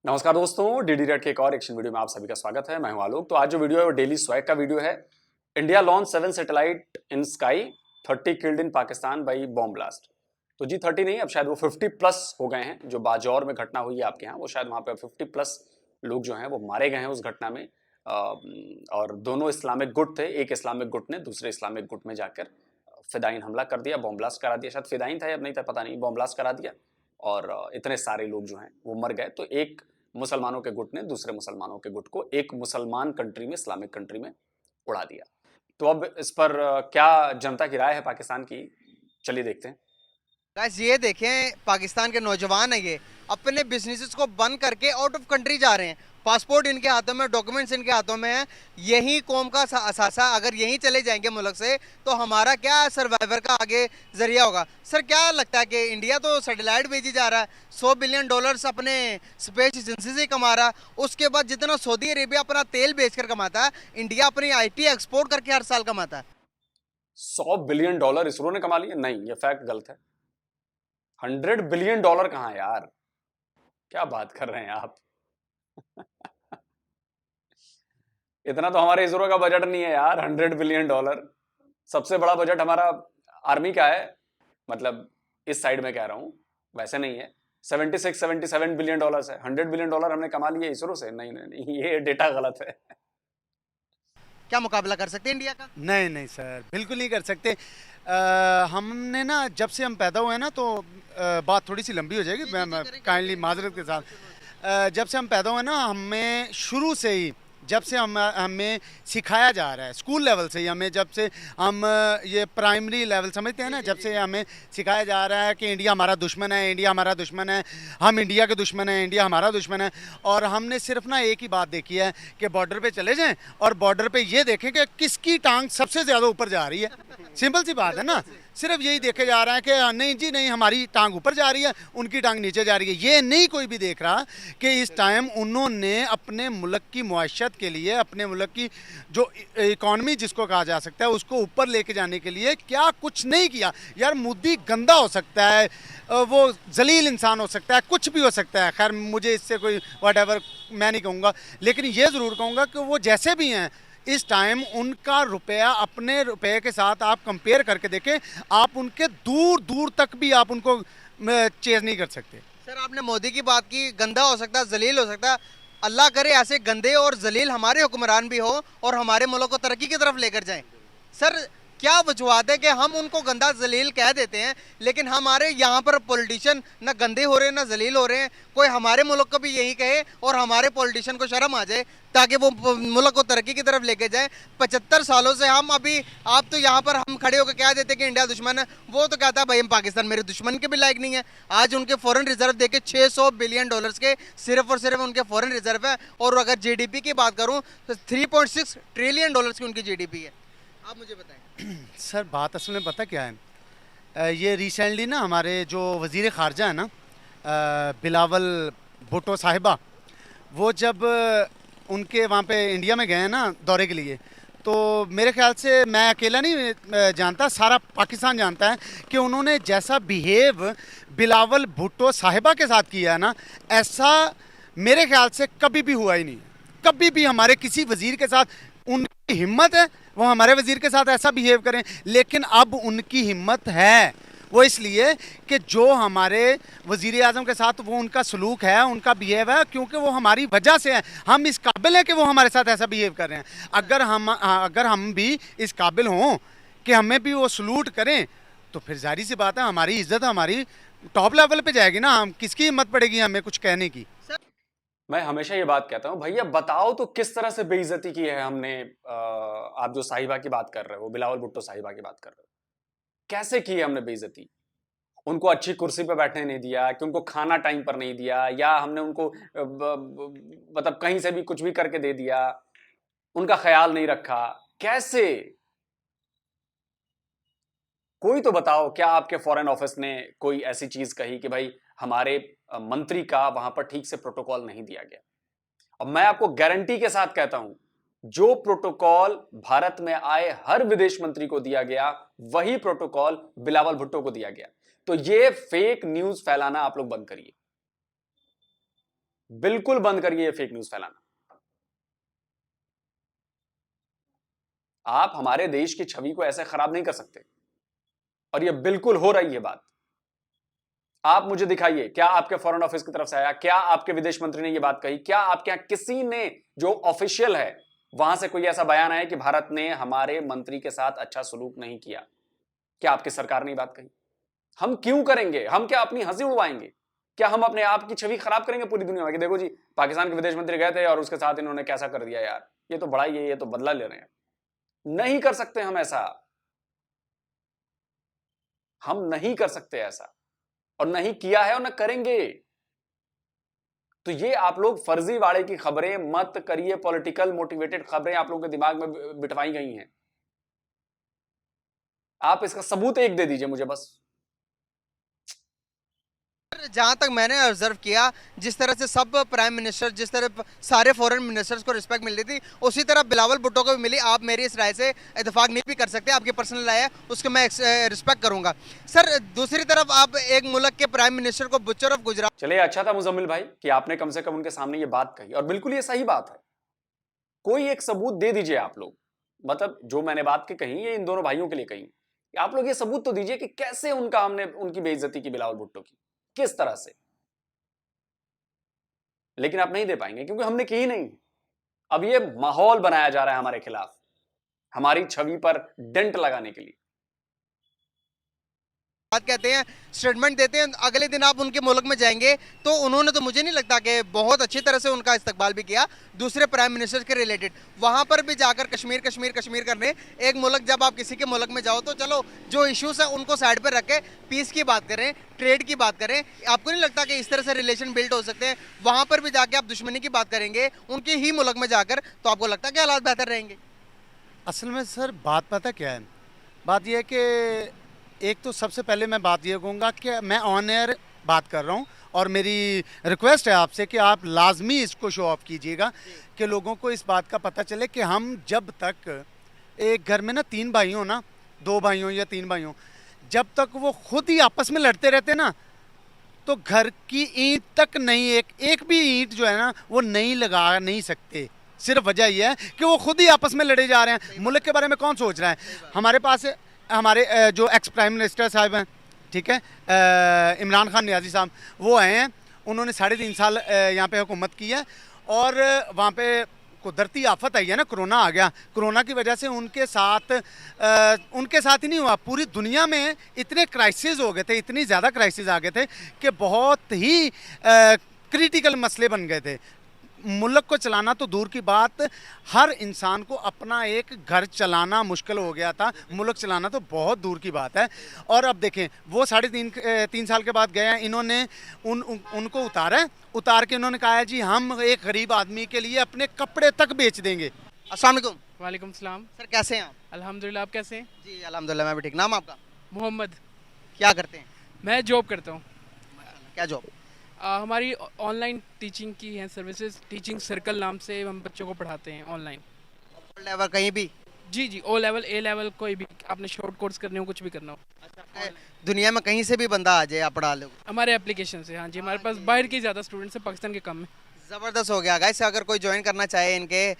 नमस्कार दोस्तों, DD red के एक और एक्शन वीडियो में आप सभी का स्वागत है। मैं हूं आलोक। तो आज जो वीडियो है वो डेली स्वैग का वीडियो है। India launch 7 satellite in sky, 30 killed in Pakistan by bomb blast. तो जी 30 नहीं, अब शायद वो 50 प्लस हो गए हैं। जो बाजौर में घटना हुई है आपके यहाँ, वो शायद वहां पे 50 प्लस लोग जो हैं वो मारे गए हैं उस घटना में। और दोनों इस्लामिक गुट थे। एक इस्लामिक गुट ने दूसरे इस्लामिक गुट में जाकर फिदाइन हमला कर दिया, बॉम्ब ब्लास्ट करा दिया। शायद फिदाइन था या नहीं था पता नहीं, बॉम्ब ब्लास्ट करा दिया और इतने सारे लोग जो हैं वो मर गए। तो एक मुसलमानों के गुट ने दूसरे मुसलमानों के गुट को एक मुसलमान कंट्री में, इस्लामिक कंट्री में उड़ा दिया। तो अब इस पर क्या जनता की राय है पाकिस्तान की, चलिए देखते हैं। गाइस ये देखें, पाकिस्तान के नौजवान है ये अपने बिजनेसेस को बंद करके आउट ऑफ कंट्री जा रहे हैं। पासपोर्ट इनके हाथों में, डॉक्यूमेंट्स इनके हाथों में है। यही कौम का असासा, अगर यहीं चले जाएंगे मुल्क से तो हमारा क्या सर्वाइवर का आगे जरिया होगा। सर क्या लगता है कि इंडिया तो सैटेलाइट भेजी जा रहा है, $100 बिलियन अपने स्पेस एजेंसी से कमा रहा है। उसके बाद जितना सऊदी अरेबिया अपना तेल बेचकर कमाता है, इंडिया अपनी IT एक्सपोर्ट करके हर साल कमाता है। $100 बिलियन इसरो ने कमा लिए? नहीं, ये फैक्ट गलत है। $100 बिलियन कहाँ है यार, क्या बात कर रहे हैं आप? इतना तो हमारे इसरो का बजट नहीं है यार, $100 बिलियन। सबसे बड़ा बजट हमारा आर्मी का है, मतलब इस साइड में कह रहा हूं, वैसे नहीं है। 76-77 बिलियन है। $100 बिलियन हमने कमा लिए इसरो से? नहीं नहीं नहीं, ये डेटा गलत है। क्या मुकाबला कर सकते हैं इंडिया का? नहीं नहीं सर, बिल्कुल नहीं कर सकते। हमने ना जब से हम पैदा हुए ना तो बात थोड़ी सी लंबी हो जाएगी, मैं काइंडली माजरत के साथ। जब से हम पैदा हुए ना, हमें शुरू से ही जब से हमें सिखाया जा रहा है, स्कूल लेवल से ही हमें, जब से हम ये प्राइमरी लेवल समझते हैं ना, जब से हमें सिखाया जा रहा है कि इंडिया हमारा दुश्मन है, इंडिया हमारा दुश्मन है, हम इंडिया के दुश्मन हैं, इंडिया हमारा दुश्मन है। और हमने सिर्फ ना एक ही बात देखी है कि बॉर्डर पे चले जाएं और बॉर्डर पे ये देखें कि किसकी टांग सबसे ज़्यादा ऊपर जा रही है। सिंपल सी बात है ना, सिर्फ यही देखे जा रहा है कि नहीं जी नहीं, हमारी टांग ऊपर जा रही है, उनकी टांग नीचे जा रही है। ये नहीं कोई भी देख रहा कि इस टाइम उन्होंने अपने मुल्क की मुआशत के लिए, अपने मुल्क की जो इकॉनमी जिसको कहा जा सकता है, उसको ऊपर लेके जाने के लिए क्या कुछ नहीं किया। यार मोदी गंदा हो सकता है, वो जलील इंसान हो सकता है, कुछ भी हो सकता है। खैर मुझे इससे कोई व्हाटएवर मैं नहीं कहूँगा, लेकिन ये ज़रूर कहूँगा कि वो जैसे भी हैं, इस टाइम उनका रुपया अपने रुपये के साथ आप कंपेयर करके देखें, आप उनके दूर दूर तक भी आप उनको चेज नहीं कर सकते। सर आपने मोदी की बात की, गंदा हो सकता है, जलील हो सकता है। अल्लाह करे ऐसे गंदे और जलील हमारे हुक्मरान भी हो और हमारे मुल्क को तरक्की की तरफ लेकर जाएं। सर क्या वजूहत है कि हम उनको गंदा जलील कह देते हैं, लेकिन हमारे यहाँ पर पॉलिटिशियन ना गंदे हो रहे हैं ना जलील हो रहे हैं। कोई हमारे मुल्क को भी यही कहे और हमारे पॉलिटिशियन को शर्म आ जाए, ताकि वो मुल्क को तरक्की की तरफ लेके जाए। 75 सालों से हम अभी, आप तो यहाँ पर हम खड़े होकर कह देते कि इंडिया दुश्मन है, वो तो कहता है भाई हम पाकिस्तान मेरे दुश्मन के भी लायक नहीं है। आज उनके फॉरेन रिजर्व देखे $600 बिलियन के सिर्फ और सिर्फ उनके फॉरेन रिजर्व है। और अगर GDP की बात करूँ तो $3.6 ट्रिलियन की उनकी GDP है। आप मुझे बताएं। सर बात असल में पता क्या है, ये रिसेंटली ना हमारे जो वज़ीर ख़ारजा है ना, बिलावल भुट्टो साहिबा, वो जब उनके वहाँ पे इंडिया में गए हैं ना दौरे के लिए, तो मेरे ख्याल से मैं अकेला नहीं जानता, सारा पाकिस्तान जानता है कि उन्होंने जैसा बिहेव बिलावल भुट्टो साहिबा के साथ किया है ना, ऐसा मेरे ख्याल से कभी भी हुआ ही नहीं। कभी भी हमारे किसी वज़ीर के साथ, उनकी हिम्मत है वो हमारे वज़ीर के साथ ऐसा बिहेव करें, लेकिन अब उनकी हिम्मत है वो इसलिए कि जो हमारे वज़ीर आज़म के साथ वो उनका सलूक है, उनका बिहेव है, क्योंकि वो हमारी वजह से है। हम इस काबिल हैं कि वो हमारे साथ ऐसा बिहेव कर रहे हैं। अगर हम भी इस काबिल हों कि हमें भी वो सलूट करें, तो फिर जाहिर सी बात है हमारी इज्जत हमारी टॉप लेवल पे जाएगी ना। हम किसकी हिम्मत पड़ेगी हमें कुछ कहने की। मैं हमेशा ये बात कहता हूं, भैया बताओ तो किस तरह से बेइज्जती की है हमने। आप जो साहिबा की बात कर रहे हो, बिलावल भुट्टो साहिबा की बात कर रहे हो, कैसे की है हमने बेइज्जती? उनको अच्छी कुर्सी पे बैठने नहीं दिया, कि उनको खाना टाइम पर नहीं दिया, या हमने उनको मतलब कहीं से भी कुछ भी करके दे दिया, उनका ख्याल नहीं रखा? कैसे? कोई तो बताओ, क्या आपके फॉरेन ऑफिस ने कोई ऐसी चीज कही कि भाई हमारे मंत्री का वहां पर ठीक से प्रोटोकॉल नहीं दिया गया? और मैं आपको गारंटी के साथ कहता हूं, जो प्रोटोकॉल भारत में आए हर विदेश मंत्री को दिया गया, वही प्रोटोकॉल बिलावल भुट्टो को दिया गया। तो ये फेक न्यूज फैलाना आप लोग बंद करिए। बिल्कुल बंद करिए ये फेक न्यूज फैलाना। आप हमारे देश की छवि को ऐसे खराब नहीं कर सकते, और ये बिल्कुल हो रही है बात। आप मुझे दिखाइए, क्या आपके फॉरेन ऑफिस की तरफ से आया, क्या आपके विदेश मंत्री ने ये बात कही, क्या आपके यहां किसी ने जो ऑफिशियल है वहां से कोई ऐसा बयान आया कि भारत ने हमारे मंत्री के साथ अच्छा सलूक नहीं किया? क्या आपकी सरकार ने ये बात कही? हम क्यों करेंगे? हम क्या अपनी हंसी उड़वाएंगे? क्या हम अपने आप की छवि खराब करेंगे पूरी दुनिया में कि देखो जी पाकिस्तान के विदेश मंत्री गए थे और उसके साथ इन्होंने कैसा कर दिया यार, ये तो बड़ा ही है, ये तो बदला ले रहे हैं। नहीं कर सकते हम ऐसा, हम नहीं कर सकते ऐसा, और नहीं किया है और न करेंगे। तो ये आप लोग फर्जीवाड़े की खबरें मत करिए, पॉलिटिकल मोटिवेटेड खबरें आप लोगों के दिमाग में बिठवाई गई हैं। आप इसका सबूत एक दे दीजिए मुझे बस। जहां तक मैंने ऑब्जर्व किया, जिस तरह से सब प्राइम मिनिस्टर, जिस तरह सारे फॉरेन मिनिस्टर्स को रिस्पेक्ट मिल रही थी, उसी तरह बिलावल भुट्टो को भी मिली। आप मेरी इस राय से इतफाक नहीं भी कर सकते, आपकी पर्सनल राय है, उसको मैं रिस्पेक्ट करूंगा। सर दूसरी तरफ आप एक मुल्क के प्राइम मिनिस्टर को बुच्चर ऑफ गुजरात। चलिए अच्छा था मुजम्मिल भाई कि आपने कम से कम उनके सामने ये बात कही, और बिल्कुल ये सही बात है। कोई एक सबूत दे दीजिए आप लोग, मतलब जो मैंने बात की कही ये इन दोनों भाइयों के लिए कही, आप लोग ये सबूत तो दीजिए कि कैसे हमने उनकी बेइज्जती की बिलावल भुट्टो की, किस तरह से। लेकिन आप नहीं दे पाएंगे क्योंकि हमने की ही नहीं। अब ये माहौल बनाया जा रहा है हमारे खिलाफ, हमारी छवि पर डेंट लगाने के लिए। बात कहते हैं, स्टेटमेंट देते हैं, अगले दिन आप उनके मुल्क में जाएंगे तो उन्होंने तो मुझे नहीं लगता कि बहुत अच्छी तरह से उनका इस्तकबाल भी किया दूसरे प्राइम मिनिस्टर के रिलेटेड। वहां पर भी जाकर कश्मीर कश्मीर कश्मीर करने, एक मुल्क जब आप किसी के मुल्क में जाओ तो चलो जो इश्यूज है उनको साइड पर रख के पीस की बात करें, ट्रेड की बात करें। आपको नहीं लगता कि इस तरह से रिलेशन बिल्ड हो सकते हैं? वहां पर भी जाके आप दुश्मनी की बात करेंगे उनके ही मुल्क में जाकर, तो आपको लगता है कि हालात बेहतर रहेंगे? असल में सर बात पता क्या है, बात यह है कि एक तो सबसे पहले मैं बात ये कहूँगा कि मैं ऑन एयर बात कर रहा हूँ और मेरी रिक्वेस्ट है आपसे कि आप लाजमी इसको शो ऑफ कीजिएगा कि लोगों को इस बात का पता चले कि हम जब तक एक घर में ना 3 भाई हो ना, 2 भाई हो या 3 भाई हो, जब तक वो खुद ही आपस में लड़ते रहते ना तो घर की ईंट तक नहीं, एक भी ईंट जो है ना वो नहीं लगा नहीं सकते। सिर्फ वजह यह है कि वो खुद ही आपस में लड़े जा रहे हैं। मुल्क के बारे में कौन सोच रहा है? हमारे पास हमारे जो एक्स प्राइम मिनिस्टर साहब हैं, ठीक है, इमरान खान नियाजी साहब, वो आए हैं, उन्होंने 3.5 साल यहाँ पे हुकूमत की है और वहाँ पे कुदरती आफत आई है ना, कोरोना आ गया। कोरोना की वजह से उनके साथ ही नहीं हुआ, पूरी दुनिया में इतने क्राइसिस हो गए थे, इतनी ज़्यादा क्राइसिस आ गए थे कि बहुत ही क्रिटिकल मसले बन गए थे। मुल्क को चलाना तो दूर की बात, हर इंसान को अपना एक घर चलाना मुश्किल हो गया था, मुल्क चलाना तो बहुत दूर की बात है। और अब देखें वो 3.5 साल के बाद गए हैं, इन्होंने उनको उतार के इन्होंने कहा है जी हम एक गरीब आदमी के लिए अपने कपड़े तक बेच देंगे। अस्सलाम वालेकुम। वालेकुम सलाम। सर कैसे हैं आप? अल्हम्दुलिल्लाह, आप कैसे हैं? जी अल्हम्दुलिल्लाह मैं भी ठीक। नाम आपका? मोहम्मद। क्या करते हैं? मैं जॉब करता हूँ। क्या जॉब? हमारी ऑनलाइन टीचिंग की है सर्विसेज, टीचिंग सर्कल नाम से हम बच्चों को पढ़ाते हैं ऑनलाइन। लेवल कहीं भी? जी जी, ओ लेवल ए लेवल, कोई भी आपने शॉर्ट कोर्स करने हो, कुछ भी करना हो। दुनिया में कहीं से भी बंदा आ जाए आप पढ़ा लो? हमारे एप्लीकेशन से, हाँ जी। हमारे पास बाहर के ज़्यादा स्टूडेंट्स हैं, पाकिस्तान के कम है। ज़बरदस्त हो गया गाइस, अगर कोई ज्वाइन करना चाहे इनके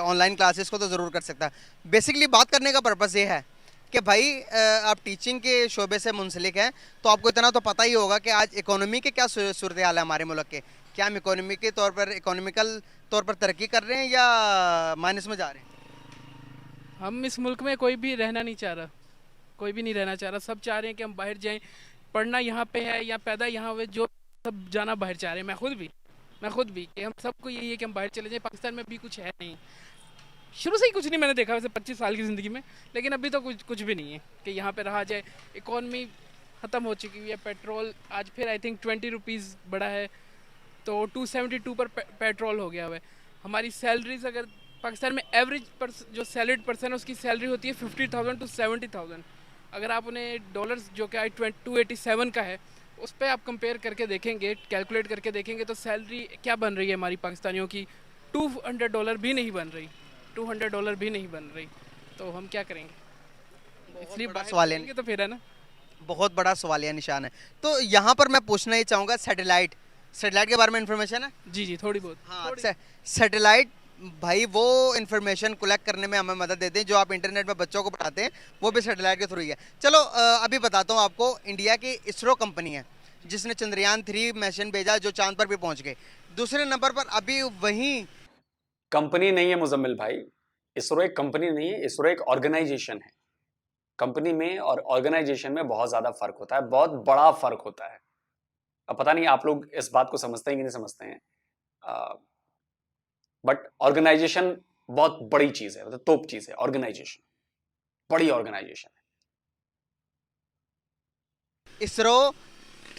ऑनलाइन क्लासेस को तो ज़रूर कर सकता है। बेसिकली बात करने का पर्पस ये है कि भाई आप टीचिंग के शोबे से मुंसलिक हैं तो आपको इतना तो पता ही होगा कि आज इकोनॉमी के क्या सूरत हाल है हमारे मुल्क के। क्या हम इकोनॉमी के तौर पर, इकोनॉमिकल तौर पर तरक्की कर रहे हैं या माइनस में जा रहे हैं? हम इस मुल्क में कोई भी रहना नहीं चाह रहा, कोई भी नहीं रहना चाह रहा। सब चाह रहे हैं कि हम बाहर जाएं, पढ़ना यहाँ पे है या पैदा यहाँ हुए, जो सब जाना बाहर चाह रहे हैं। मैं खुद भी कि हम सबको यही है कि हम बाहर चले जाएं। पाकिस्तान में भी कुछ है नहीं, शुरू से ही कुछ नहीं मैंने देखा वैसे 25 साल की ज़िंदगी में, लेकिन अभी तो कुछ भी नहीं है कि यहाँ पे रहा जाए। इकॉनमी ख़त्म हो चुकी हुई है। पेट्रोल आज फिर आई थिंक 20 रुपीज़ बढ़ा है, तो 272 पर पेट्रोल हो गया हुआ है। हमारी सैलरीज अगर पाकिस्तान में एवरेज जो सैलरीड पर्सन है उसकी सैलरी होती है 50,000 to 70,000। अगर आप उन्हें डॉलर्स जो कि 287 का है उस पर आप कंपेयर करके देखेंगे, कैलकुलेट करके देखेंगे तो सैलरी क्या बन रही है हमारी पाकिस्तानियों की, $200 भी नहीं बन रही, $200 भी नहीं बन रही। तो हम क्या करेंगे? इसलिए सवाल है तो फिर है ना, बहुत बड़ा सवालिया निशान है। तो यहाँ पर मैं पूछना ही चाहूँगा, सैटेलाइट के बारे में इन्फॉर्मेशन है? जी जी थोड़ी बहुत। हाँ, सैटेलाइट भाई वो इन्फॉर्मेशन कलेक्ट करने में हमें मदद देते हैं, जो आप इंटरनेट में बच्चों को पढ़ाते हैं वो भी सैटेलाइट के थ्रू ही है। चलो अभी बताता हूँ आपको, इंडिया की इसरो कंपनी है जिसने चंद्रयान 3 मिशन भेजा जो चांद पर भी पहुंच गए। दूसरे नंबर पर अभी वही कंपनी नहीं है मुजम्मिल भाई, इसरो एक कंपनी नहीं है, इसरो एक ऑर्गेनाइजेशन है। कंपनी में और ऑर्गेनाइजेशन में बहुत ज्यादा फर्क होता है, बहुत बड़ा फर्क होता है। अब पता नहीं आप लोग इस बात को समझते हैं कि नहीं समझते हैं, बट ऑर्गेनाइजेशन बहुत बड़ी चीज है, मतलब तोप चीज है ऑर्गेनाइजेशन, बड़ी ऑर्गेनाइजेशन है। इसरो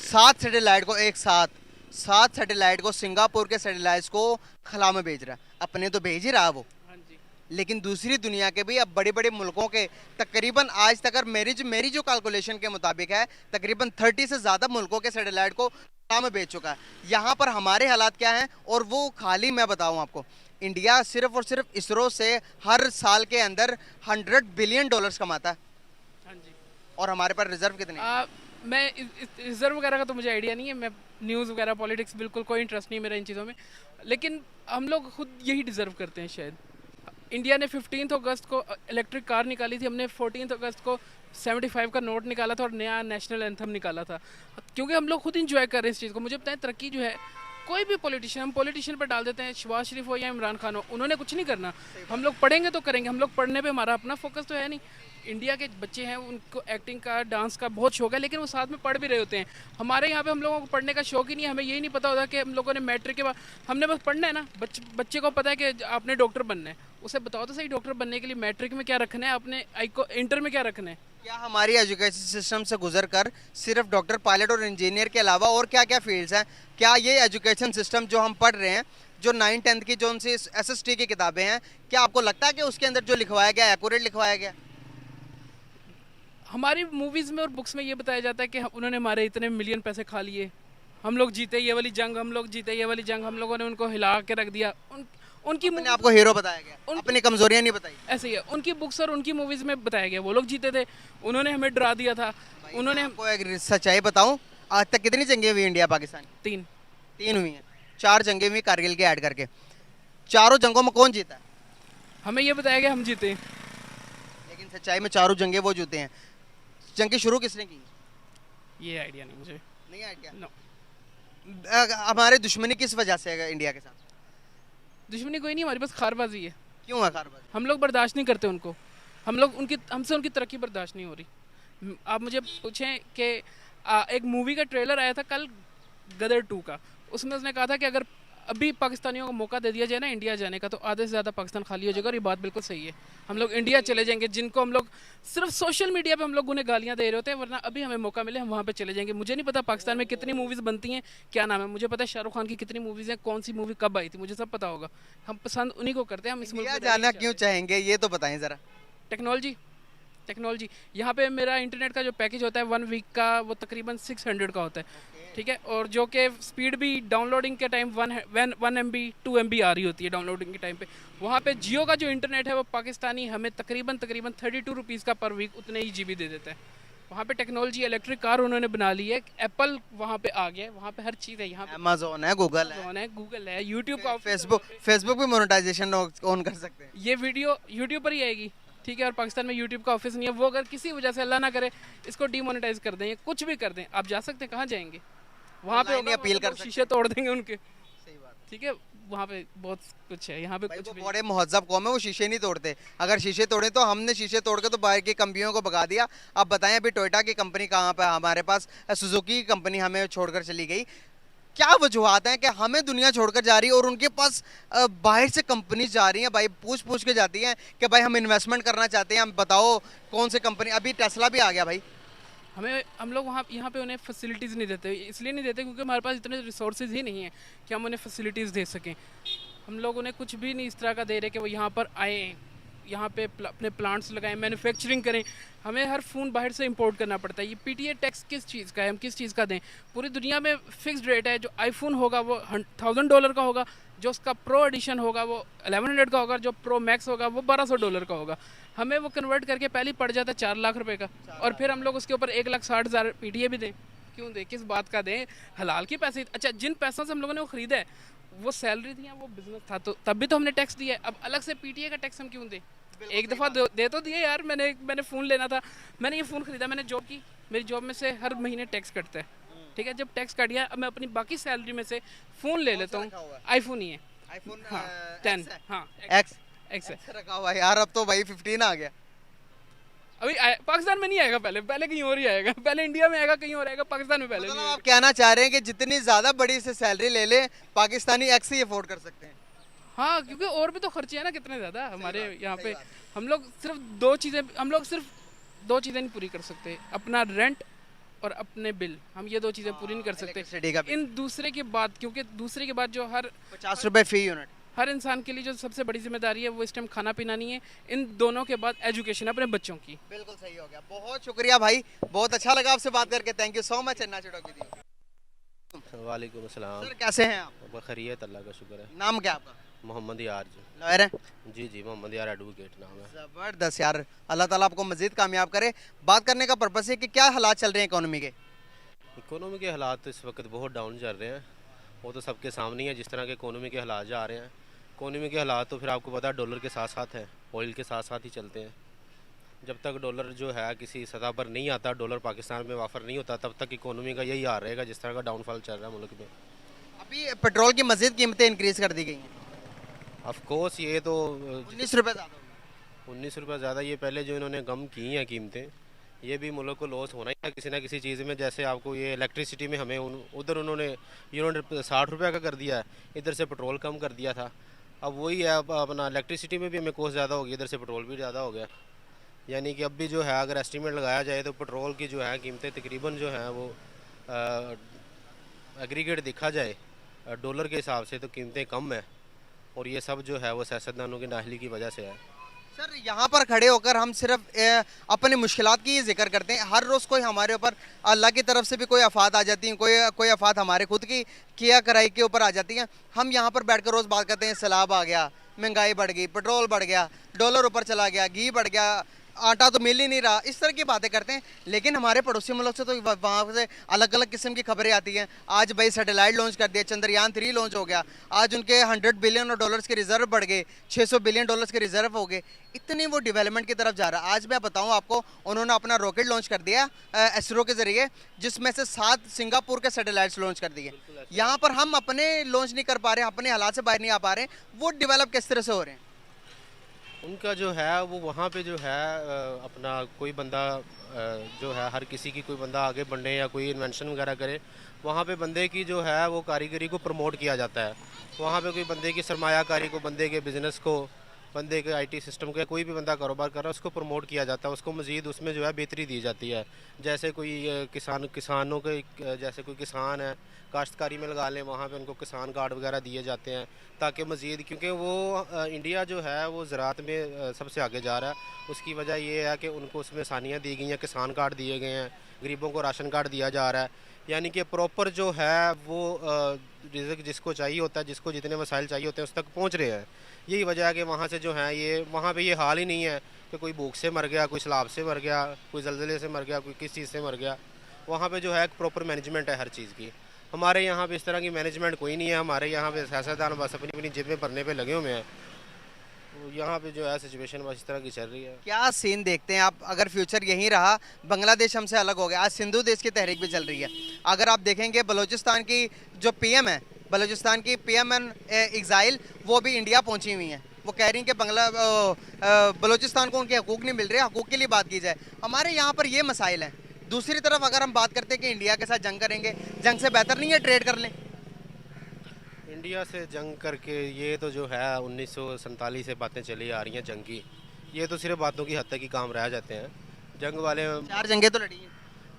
7 सैटेलाइट को एक साथ 7 सैटेलाइट को सिंगापुर के सैटेलाइट्स को खला में भेज रहा है। अपने तो भेज ही रहा है वो, हाँ जी। लेकिन दूसरी दुनिया के भी अब बड़े बड़े मुल्कों के तकरीबन आज तक मेरी जो कैलकुलेशन के मुताबिक है तकरीबन 30 से ज़्यादा मुल्कों के सैटेलाइट को खला में भेज चुका है। यहाँ पर हमारे हालात क्या हैं, और वो खाली मैं बताऊँ आपको, इंडिया सिर्फ और सिर्फ इसरो से हर साल के अंदर $100 बिलियन कमाता है, हाँ जी। और हमारे पास रिजर्व कितने हैं? मैं रिजर्व वगैरह का तो मुझे आइडिया नहीं है, मैं न्यूज़ वगैरह पॉलिटिक्स बिल्कुल कोई इंटरेस्ट नहीं मेरा इन चीज़ों में, लेकिन हम लोग खुद यही डिज़र्व करते हैं शायद। इंडिया ने 15 अगस्त को इलेक्ट्रिक कार निकाली थी, हमने 14 अगस्त को 75 का नोट निकाला था और नया नेशनल एंथम निकाला था, क्योंकि हम लोग खुद इंजॉय कर रहे हैं इस चीज़ को। मुझे बताएं, तरक्की जो है कोई भी पॉलिटिशियन, हम पॉलिटिशियन पर डाल देते हैं, शहबाज शरीफ हो या इमरान खान हो, उन्होंने कुछ नहीं करना। हम लोग पढ़ेंगे तो करेंगे, हम लोग पढ़ने पे हमारा अपना फोकस तो है नहीं। इंडिया के बच्चे हैं, उनको एक्टिंग का, डांस का बहुत शौक है, लेकिन वो साथ में पढ़ भी रहे होते हैं। हमारे यहाँ पे हम लोगों को पढ़ने का शौक ही नहीं है, हमें यही नहीं पता होता कि हम लोगों ने मैट्रिक के बाद हमने बस पढ़ना है ना। बच्चे को पता है कि आपने डॉक्टर बनना है, उसे बताओ तो सही डॉक्टर बनने के लिए मैट्रिक में क्या रखना है, आपने इंटर में क्या रखना है। क्या हमारी एजुकेशन सिस्टम से गुजर कर सिर्फ डॉक्टर, पायलट और इंजीनियर के अलावा और क्या क्या फील्ड्स हैं? क्या ये एजुकेशन सिस्टम जो हम पढ़ रहे हैं, जो 9th 10th की जो उनसे SST की किताबें हैं, क्या आपको लगता है कि उसके अंदर जो लिखवाया गया एक्यूरेट लिखवाया गया? हमारी मूवीज़ में और बुक्स में ये बताया जाता है कि उन्होंने हमारे इतने मिलियन पैसे खा लिए, हम लोग जीते ये वाली जंग, हम लोग जीते ये वाली जंग, हम लोगों ने उनको हिला के रख दिया। उनकी अपने आपको हीरो बताया गया, अपनी कमजोरियां नहीं बताई। ऐसे ही है, उनकी बुक्स और उनकी मूवीज़ में बताया गया वो लोग जीते थे, उन्होंने हमें डरा दिया था। उन्होंने आपको एक सच्चाई बताऊं, आज तक कितनी जंगें हुई इंडिया पाकिस्तान? 3 हुई हैं। 4 जंगें हुई कारगिल के ऐड करके। चारों जंगों में कौन जीता है? हमें ये बताया गया हम जीते, लेकिन सच्चाई में चारों जंगें वो जीते हैं। जंग शुरू किसने की? ये आइडिया नहीं मुझे। नहीं आइडिया? नो। हमारे दुश्मनी किस वजह से है इंडिया के साथ? दुश्मनी कोई नहीं, हमारे पास खारबाजी है। क्यों है खारबाजी? हम लोग बर्दाश्त नहीं करते उनको, हम लोग हमसे उनकी तरक्की बर्दाश्त नहीं हो रही। आप मुझे पूछें कि एक मूवी का ट्रेलर आया था कल, गदर 2 का, उसमें उसने कहा था कि अगर अभी पाकिस्तानियों को मौका दे दिया जाए ना इंडिया जाने का, तो आधे से ज़्यादा पाकिस्तान खाली हो जाएगा, और ये बात बिल्कुल सही है। हम लोग इंडिया चले जाएंगे, जिनको हम लोग सिर्फ सोशल मीडिया पे हम लोग उन्हें गालियाँ दे रहे होते हैं, वरना अभी हमें मौका मिले हम वहाँ पे चले जाएंगे। मुझे नहीं पता पाकिस्तान में कितनी मूवीज़ बनती हैं, क्या नाम है, मुझे पता है शाहरुख खान की कितनी मूवीज़ हैं, कौन सी मूवी कब आई थी, मुझे सब पता होगा। हम पसंद उन्हीं को करते हैं, हम इस मुल्क में जाना क्यों चाहेंगे ये तो बताएं ज़रा। टेक्नोलॉजी यहाँ पे मेरा इंटरनेट का जो पैकेज होता है 1 वीक का, वो तकरीबन 600 का होता है, ठीक है, और जो कि स्पीड भी डाउनलोडिंग के टाइम 1 MB 2 MB आ रही होती है डाउनलोडिंग के टाइम पे। वहाँ पे जियो का जो इंटरनेट है वो पाकिस्तानी हमें तकरीबन 32 रुपीज़ का पर वीक उतने ही GB दे देता है। वहाँ पे टेक्नोलॉजी, इलेक्ट्रिक कार उन्होंने बना ली है, एप्पल वहाँ पे आ गया है, वहाँ पे हर चीज़ है। यहाँ पे अमेज़न है, गूगल है, यूट्यूब का, फेसबुक भी मोनेटाइजेशन ऑन कर सकते हैं। ये वीडियो यूट्यूब पर ही आएगी, ठीक है, और पाकिस्तान में यूट्यूब का ऑफिस नहीं है। वो अगर किसी वजह से अल्लाह ना करे इसको डीमोनेटाइज कर दें या कुछ भी कर दें, आप जा सकते हैं, कहाँ जाएंगे? वहाँ पे अपील कर शीशे तोड़ देंगे उनके, सही बात, ठीक है। वहाँ पे बहुत कुछ है, यहाँ पे कुछ भी। बड़े महज़्ज़ब कौम है, वो शीशे नहीं तोड़ते। अगर शीशे तोड़े तो हमने शीशे तोड़ के तो बाहर की कंपनियों को भगा दिया। अब बताएं अभी टोयोटा की कंपनी कहाँ पे, हमारे पास सुजुकी की कंपनी हमें छोड़कर चली गई। क्या वजूहत हैं कि हमें दुनिया छोड़कर जा रही है और उनके पास बाहर से कंपनीज जा रही हैं भाई, पूछ के जाती हैं कि भाई हम इन्वेस्टमेंट करना चाहते हैं, हम बताओ कौन से कंपनी। अभी टेस्ला भी आ गया भाई। हम लोग यहाँ पे उन्हें फैसिलिटीज़ नहीं देते, इसलिए नहीं देते क्योंकि हमारे पास इतने रिसोर्सेज ही नहीं है कि हम उन्हें फैसिलिटीज़ दे सकें। हम लोग उन्हें कुछ भी नहीं इस तरह का दे रहे कि वो यहाँ पर आए, यहाँ पे अपने प्लांट्स लगाएं, मैन्युफैक्चरिंग करें। हमें हर फ़ोन बाहर से इंपोर्ट करना पड़ता है। ये PTA टैक्स किस चीज़ का है, हम किस चीज़ का दें? पूरी दुनिया में फ़िक्स्ड रेट है। जो आईफोन होगा वो $1000 का होगा, जो उसका प्रो एडिशन होगा वो 1100 का होगा, जो प्रो मैक्स होगा वो $1200 का होगा। हमें वो कन्वर्ट करके पहले पड़ जाता है 4 लाख रुपए का, और फिर हम लोग उसके ऊपर 1,60,000 PTA भी दें। क्यों दें, किस बात का दें, हलाल के पैसे। अच्छा, जिन पैसों से हम लोगों ने वो ख़रीदा है वो सैलरी थी या वो बिजनेस था, तो तब भी तो हमने टैक्स दिया है। अब अलग से पीटीए का टैक्स हम क्यों दें? एक दफ़ा दे तो दिए यार। मैंने फ़ोन लेना था, मैंने ये फ़ोन ख़रीदा, मैंने जॉब की, मेरी जॉब में से हर महीने टैक्स कटता है, ठीक है। जब टैक्स कट गया, अब मैं अपनी बाकी सैलरी में से फ़ोन ले लेता हूँ। आईफोन ही है, आईफोन हाँ 10, हाँ एक्स एक्स है। रखा हुआ है यार, अब तो भाई 15 आ गया। अभी पाकिस्तान में नहीं आएगा, पहले कहीं और ही आएगा। पहले इंडिया में आएगा, कहीं और आएगा, पाकिस्तान में पहले मतलब नहीं आप आएगा। कहना चाह रहे हैं कि जितनी ज्यादा बड़ी से सैलरी ले ले, पाकिस्तानी एक्स ही अफोर्ड कर सकते हैं। हाँ, क्योंकि और भी तो खर्चे हैं ना कितने ज़्यादा हमारे यहाँ सही पे। बात। हम लोग सिर्फ दो चीज़ें नहीं पूरी कर सकते, अपना रेंट और अपने बिल। हम ये दो चीज़ें पूरी नहीं कर सकते इलेक्ट्रिसिटी का इन दूसरे के बाद, क्योंकि दूसरे के बाद जो हर 50 रुपए फी यूनिट। हर इंसान के लिए जो सबसे बड़ी जिम्मेदारी है वो इस टाइम खाना पीना नहीं है, इन दोनों के बाद एजुकेशन अपने बच्चों की। बिल्कुल सही हो गया, बहुत शुक्रिया भाई, बहुत अच्छा लगा आपसे बात करके। थैंक यू सो मच अन्ना चटोकी। वालेकुम अस्सलाम। सर कैसे हैं आप? खैरियत, अल्लाह का शुक्र है। नाम क्या आपका? मोहम्मद यार जी। लॉयर हैं? जी मोहम्मद यार एडवोकेट नाम है। जबरदस्त यार, अल्लाह ताला आपको मजीद कामयाब करे। बात करने का पर्पस है कि क्या हालात चल रहे हैं इकोनॉमी के? इकोनॉमी के हालात तो इस वक्त बहुत डाउन चल रहे हैं, वो तो सबके सामने ही है। जिस तरह के इकोनॉमी के हालात जा रहे हैं, इकोनॉमी के हालात तो फिर आपको पता है डॉलर के साथ साथ है, ऑयल के साथ साथ ही चलते हैं। जब तक डॉलर जो है किसी सतह पर नहीं आता, डॉलर पाकिस्तान में वाफर नहीं होता, तब तक इकोनॉमी का यही हाल रहेगा जिस तरह का डाउनफॉल चल रहा है मुल्क में। अभी पेट्रोल की मजीद कीमतें इंक्रीज कर दी गई हैं, ऑफ कोर्स ये तो 19 रुपये ज़्यादा हो गई। 19 रुपये ज़्यादा, ये पहले जो इन्होंने कम की हैं कीमतें, ये भी मुल्क को लॉस होना ही है किसी ना किसी चीज़ में। जैसे आपको ये इलेक्ट्रिसिटी में हमें उधर उन्होंने 60 रुपये का कर दिया है, इधर से पेट्रोल कम कर दिया था। अब वही है, अब अपना इलेक्ट्रिसिटी में भी हमें कॉस्ट ज़्यादा हो गई, इधर से पेट्रोल भी ज़्यादा हो गया। यानी कि अब भी जो है अगर एस्टीमेट लगाया जाए तो पेट्रोल की जो है कीमतें तकरीबन जो हैं वो एग्रीगेट देखा जाए डॉलर के हिसाब से तो कीमतें कम है, और ये सब जो है वो सियासतदानों की नाहली की वजह से है। सर यहाँ पर खड़े होकर हम सिर्फ अपने मुश्किलात की ही जिक्र करते हैं। हर रोज़ कोई हमारे ऊपर अल्लाह की तरफ से भी कोई आफत आ जाती हैं, कोई आफत हमारे खुद की किया कराई के ऊपर आ जाती हैं। हम यहाँ पर बैठकर रोज़ बात करते हैं, सैलाब आ गया, महंगाई बढ़ गई, पेट्रोल बढ़ गया, डॉलर ऊपर चला गया, घी बढ़ गया, आटा तो मिल ही नहीं रहा, इस तरह की बातें करते हैं। लेकिन हमारे पड़ोसी मुल्क से तो वहाँ से अलग अलग किस्म की खबरें आती हैं। आज भाई सैटेलाइट लॉन्च कर दिया, चंद्रयान 3 लॉन्च हो गया, आज उनके 100 बिलियन डॉलर्स के रिजर्व बढ़ गए, 600 बिलियन डॉलर्स के रिजर्व हो गए। इतनी वो डेवलपमेंट की तरफ जा रहा है। आज मैं बताऊँ आपको, उन्होंने अपना रॉकेट लॉन्च कर दिया इसरो के ज़रिए, जिसमें से 7 सिंगापुर के सैटेलाइट्स लॉन्च कर दिए। यहाँ पर हम अपने लॉन्च नहीं कर पा रहे, अपने हालात से बाहर नहीं आ पा रहे, वो डेवलप किस तरह से हो रहे हैं? उनका जो है वो वहाँ पे जो है अपना कोई बंदा जो है हर किसी की कोई बंदा आगे बढ़े या कोई इन्वेंशन वगैरह करे, वहाँ पे बंदे की जो है वो कारीगरी को प्रमोट किया जाता है। वहाँ पे कोई बंदे की सरमायाकारी को, बंदे के बिज़नेस को, बंदे के आईटी सिस्टम को, कोई भी बंदा कारोबार कर रहा है उसको प्रमोट किया जाता है, उसको मज़ीद उसमें जो है बेहतरी दी जाती है। जैसे कोई किसानों के जैसे कोई किसान है काश्तकारी में लगा लें, वहाँ पे उनको किसान कार्ड वगैरह दिए जाते हैं ताकि मज़ीद, क्योंकि वो इंडिया जो है वो ज़राअत में सबसे आगे जा रहा है। उसकी वजह ये है कि उनको उसमें आसानियाँ दी गई हैं, किसान कार्ड दिए गए हैं, गरीबों को राशन कार्ड दिया जा रहा है। यानी कि प्रॉपर जो है वो रिज़्क जिसको चाहिए होता है, जिसको जितने वसाइल चाहिए होते हैं उस तक पहुँच रहे हैं। यही वजह है कि वहाँ से जो है ये वहाँ पे ये हाल ही नहीं है कि कोई भूख से मर गया, कोई सैलाब से मर गया, कोई ज़लज़ले से मर गया, कोई किस चीज़ से मर गया। वहाँ पे जो है एक प्रॉपर मैनेजमेंट है हर चीज़ की। हमारे यहाँ पे इस तरह की मैनेजमेंट कोई नहीं है। हमारे यहाँ पे सियासतदान बस अपनी अपनी जेबें भरने पे लगे हुए हैं। तो यहाँ पे जो है सिचुएशन बस इस तरह की चल रही है। क्या सीन देखते हैं आप, अगर फ्यूचर यहीं रहा, बांग्लादेश हमसे अलग हो गया, आज सिंधु देश की तहरीक भी चल रही है। अगर आप देखेंगे बलूचिस्तान की जो पीएम है, बलूचिस्तान की पीएम एग्जाइल, वो भी इंडिया पहुंची हुई हैं। वो कह रही हैं कि बलूचिस्तान को उनके हकूक़ नहीं मिल रहे, हकूक़ के लिए बात की जाए। हमारे यहाँ पर ये मसाइल हैं। दूसरी तरफ अगर हम बात करते हैं कि इंडिया के साथ जंग करेंगे, जंग से बेहतर नहीं है ट्रेड कर लें? इंडिया से जंग करके ये तो जो है 1947 से बातें चली आ रही हैं जंग की, ये तो सिर्फ बातों की हद तक ही काम रह जाते हैं। जंग वाले 4 जंगें तो लड़ी हैं।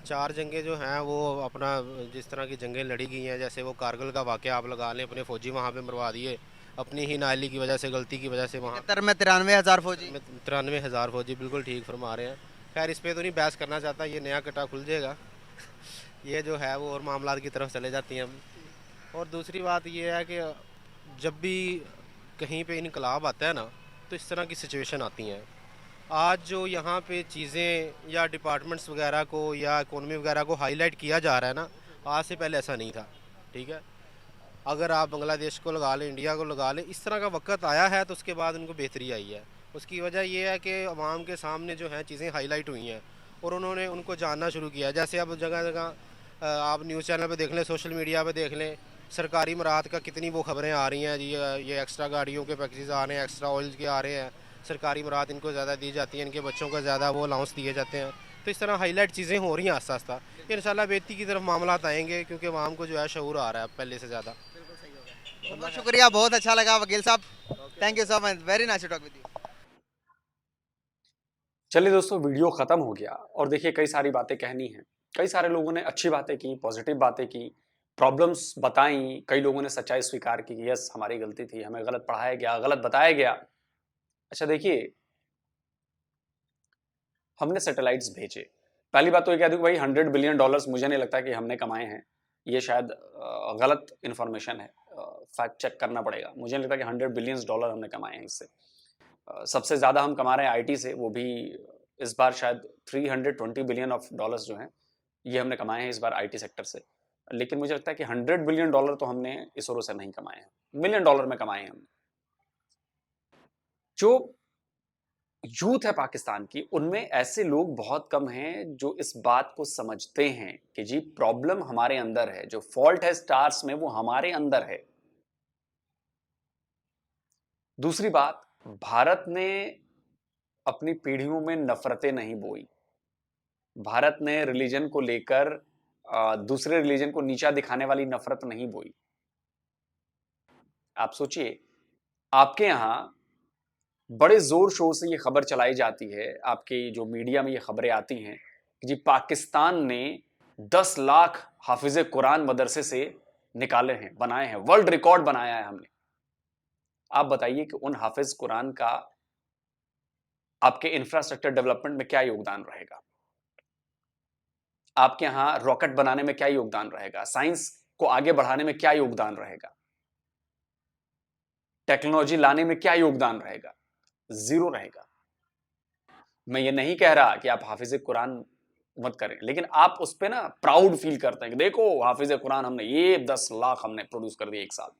4 जंगें जो हैं वो अपना जिस तरह की जंगें लड़ी गई हैं, जैसे वो कारगिल का वाक़या आप लगा लें, अपने फ़ौजी वहाँ पे मरवा दिए अपनी ही नाअहली की वजह से, गलती की वजह से। वहाँ 73 में 93,000 फौजी, 93,000 फौजी, बिल्कुल ठीक फरमा रहे हैं। खैर इस पर तो नहीं बहस करना चाहता, ये नया कटा खुल जाएगा। ये जो है वो और मामला की तरफ चले जाती हैं। और दूसरी बात ये है कि जब भी कहीं पे इनकलाब आता है ना, तो इस तरह की सिचुएशन आती हैं। आज जो यहाँ पे चीज़ें या डिपार्टमेंट्स वगैरह को या इकोनॉमी वगैरह को हाईलाइट किया जा रहा है ना, आज से पहले ऐसा नहीं था। ठीक है, अगर आप बांग्लादेश को लगा लें, इंडिया को लगा लें, इस तरह का वक्त आया है तो उसके बाद उनको बेहतरी आई है। उसकी वजह ये है कि अवाम के सामने जो है चीज़ें हाईलाइट हुई हैं और उन्होंने उनको जानना शुरू किया। जैसे अब जगह जगह आप न्यूज़ चैनल पे देख लें, सोशल मीडिया पे देख लें, सरकारी मराहत का कितनी वो खबरें आ रही हैं जी, ये एक्स्ट्रा गाड़ियों के पैकेजेस आ रहे हैं, एक्स्ट्रा ऑयल के आ रहे हैं, सरकारी मराहत इनको ज़्यादा दी जाती है, इनके बच्चों को ज़्यादा वो अलाउंस दिए जाते हैं। तो इस तरह हाईलाइट चीज़ें हो रही हैं आस्ता आस्ता। इंशाल्लाह बेहतरी की तरफ मामला आएंगे क्योंकि अवाम को जो है शऊर आ रहा है पहले से ज़्यादा। बहुत बहुत शुक्रिया, बहुत अच्छा लगा वकील साहब, thank you so much, very nice to talk with you. चलिए दोस्तों, वीडियो खत्म हो गया और देखिए कई सारी बातें कहनी हैं। कई सारे लोगों ने अच्छी बातें की, पॉजिटिव बातें की, प्रॉब्लम्स बताई, कई लोगों ने सच्चाई स्वीकार की कि यस हमारी गलती थी, हमें गलत पढ़ाया गया, गलत बताया गया। अच्छा देखिए, हमने सैटेलाइट्स भेजे। पहली बात तो ये कह दूं कि भाई $100 बिलियन मुझे नहीं लगता कि हमने कमाए हैं। ये शायद गलत इन्फॉर्मेशन है, फैक्ट चेक करना पड़ेगा। मुझे नहीं लगता कि $100 बिलियन हमने कमाए हैं इससे। सबसे ज़्यादा हम कमा रहे हैं आईटी से, वो भी इस बार शायद $320 बिलियन जो हैं ये हमने कमाए हैं इस बार आईटी सेक्टर से। लेकिन मुझे लगता है कि $100 बिलियन तो हमने इसरो से नहीं कमाए हैं, $1 मिलियन में कमाए हैं हमने। जो यूथ है पाकिस्तान की, उनमें ऐसे लोग बहुत कम हैं जो इस बात को समझते हैं कि जी प्रॉब्लम हमारे अंदर है, जो फॉल्ट है स्टार्स में वो हमारे अंदर है। दूसरी बात, भारत ने अपनी पीढ़ियों में नफरतें नहीं बोई। भारत ने रिलीजन को लेकर दूसरे रिलीजन को नीचा दिखाने वाली नफरत नहीं बोई। आप सोचिए, आपके यहां बड़े जोर शोर से ये खबर चलाई जाती है, आपके जो मीडिया में ये खबरें आती हैं कि जी पाकिस्तान ने 10 लाख हाफिज कुरान मदरसे से निकाले हैं, बनाए हैं, वर्ल्ड रिकॉर्ड बनाया है हमने। आप बताइए कि उन हाफिज कुरान का आपके इंफ्रास्ट्रक्चर डेवलपमेंट में क्या योगदान रहेगा? आपके यहां रॉकेट बनाने में क्या योगदान रहेगा? साइंस को आगे बढ़ाने में क्या योगदान रहेगा? टेक्नोलॉजी लाने में क्या योगदान रहेगा? जीरो रहेगा। मैं ये नहीं कह रहा कि आप हाफिज कुरान मत करें, लेकिन आप उस पे ना प्राउड फील करते हैं कि देखो हाफिज कुरान हमने ये 10 लाख हमने प्रोड्यूस कर दिए एक साल।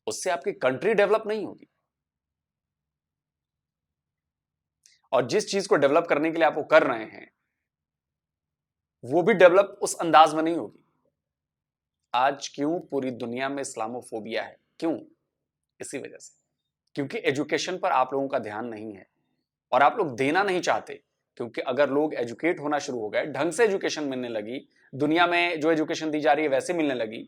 उससे आपकी कंट्री डेवलप नहीं होगी। और जिस चीज को डेवलप करने के लिए आप वो कर रहे हैं वो भी डेवलप उस अंदाज में नहीं होगी। आज क्यों पूरी दुनिया में इस्लामोफोबिया है? क्यों? इसी वजह से, क्योंकि एजुकेशन पर आप लोगों का ध्यान नहीं है और आप लोग देना नहीं चाहते। क्योंकि अगर लोग एजुकेट होना शुरू हो गए, ढंग से एजुकेशन मिलने लगी, दुनिया में जो एजुकेशन दी जा रही है वैसे मिलने लगी,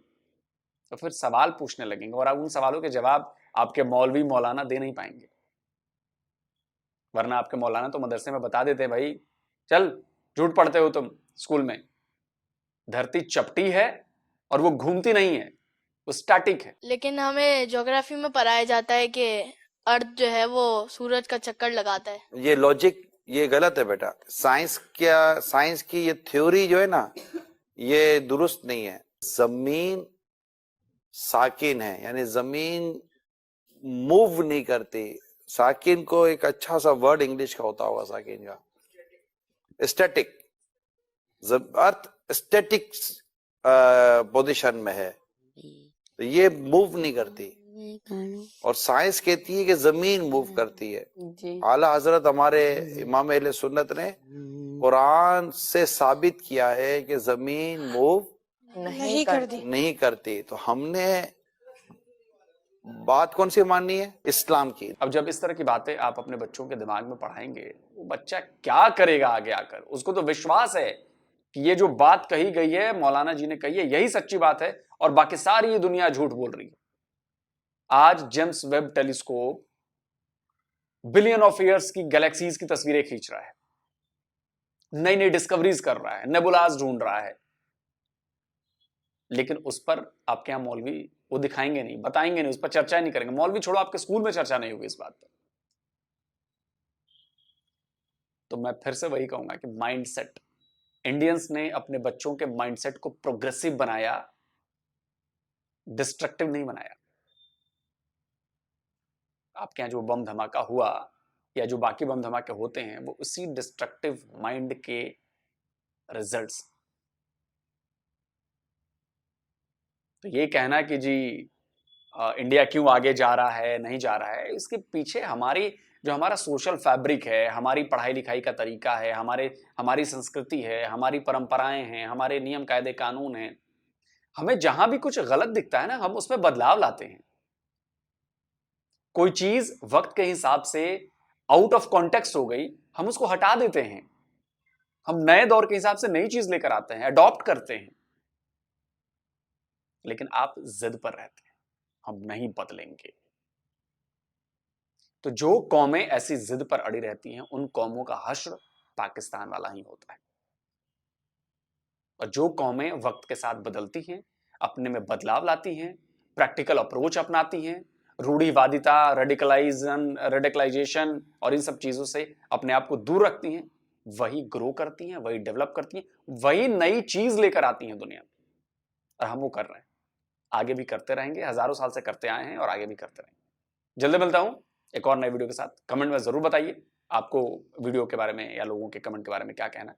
तो फिर सवाल पूछने लगेंगे और आप उन सवालों के जवाब आपके मौलवी मौलाना दे नहीं पाएंगे। वरना आपके मौलाना तो मदरसे में बता देते हैं, भाई चल झूठ पढ़ते हो तुम स्कूल में, धरती चपटी है और वो घूमती नहीं है, वो स्टैटिक है। लेकिन हमें ज्योग्राफी में पढ़ाया जाता है कि अर्थ जो है वो सूरज का चक्कर लगाता है। ये लॉजिक ये गलत है बेटा। साइंस की ये थ्योरी जो है ना, ये दुरुस्त नहीं है। जमीन साकिन है, यानी जमीन मूव नहीं करती। साकिन को एक अच्छा सा वर्ड इंग्लिश का होता होगा, साकिन का स्टैटिक। अर्थ स्टैटिक पोजीशन में है, तो ये मूव नहीं करती। और साइंस कहती है कि जमीन मूव करती है। आला हजरत हमारे इमाम अहले सुन्नत ने कुरान से साबित किया है कि जमीन मूव नहीं करती। तो हमने बात कौन सी माननी है? इस्लाम की। अब जब इस तरह की बातें आप अपने बच्चों के दिमाग में पढ़ाएंगे, वो बच्चा क्या करेगा आगे आकर? उसको तो विश्वास है कि ये जो बात कही गई है, मौलाना जी ने कही है, यही सच्ची बात है और बाकी सारी ये दुनिया झूठ बोल रही है। आज James Webb telescope billion of years की गैलेक्सीज की तस्वीरें खींच रहा है, नई नई डिस्कवरीज कर रहा है, नेबुलास ढूंढ रहा है, लेकिन उस पर आपके यहां मौलवी वो दिखाएंगे नहीं, बताएंगे नहीं, उस पर चर्चा नहीं करेंगे। मौलवी छोड़ो, आपके स्कूल में चर्चा नहीं होगी इस बात पर। तो मैं फिर से वही कहूंगा कि माइंडसेट, इंडियंस ने अपने बच्चों के माइंडसेट को प्रोग्रेसिव बनाया, डिस्ट्रक्टिव नहीं बनाया। आपके यहां जो बम धमाका हुआ या जो बाकी बम धमाके होते हैं वो उसी डिस्ट्रक्टिव माइंड के रिजल्ट्स। तो ये कहना कि जी इंडिया क्यों आगे जा रहा है, नहीं जा रहा है, इसके पीछे हमारा सोशल फैब्रिक है, हमारी पढ़ाई लिखाई का तरीका है, हमारी संस्कृति है, हमारी परंपराएं हैं, हमारे नियम कायदे कानून हैं। हमें जहां भी कुछ गलत दिखता है ना, हम उसमें बदलाव लाते हैं। कोई चीज वक्त के हिसाब से आउट ऑफ कॉन्टेक्स्ट हो गई, हम उसको हटा देते हैं। हम नए दौर के हिसाब से नई चीज लेकर आते हैं, अडॉप्ट करते हैं। लेकिन आप जिद पर रहते हैं, हम नहीं बदलेंगे। तो जो कौमें ऐसी जिद पर अड़ी रहती हैं, उन कौमों का हश्र पाकिस्तान वाला ही होता है। और जो कौमें वक्त के साथ बदलती हैं, अपने में बदलाव लाती हैं, प्रैक्टिकल अप्रोच अपनाती हैं, रूढ़िवादिता, रेडिकलाइजेशन और इन सब चीजों से अपने आप को दूर रखती हैं, वही ग्रो करती हैं, वही डेवलप करती हैं, वही नई चीज लेकर आती हैं दुनिया में। और हम वो कर रहे हैं, आगे भी करते रहेंगे, हजारों साल से करते आए हैं और आगे भी करते रहेंगे। जल्दी मिलता हूं एक और नए वीडियो के साथ। कमेंट में जरूर बताइए आपको वीडियो के बारे में या लोगों के कमेंट के बारे में क्या कहना है।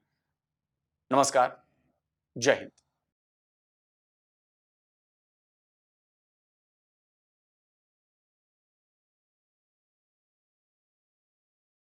नमस्कार, जय हिंद।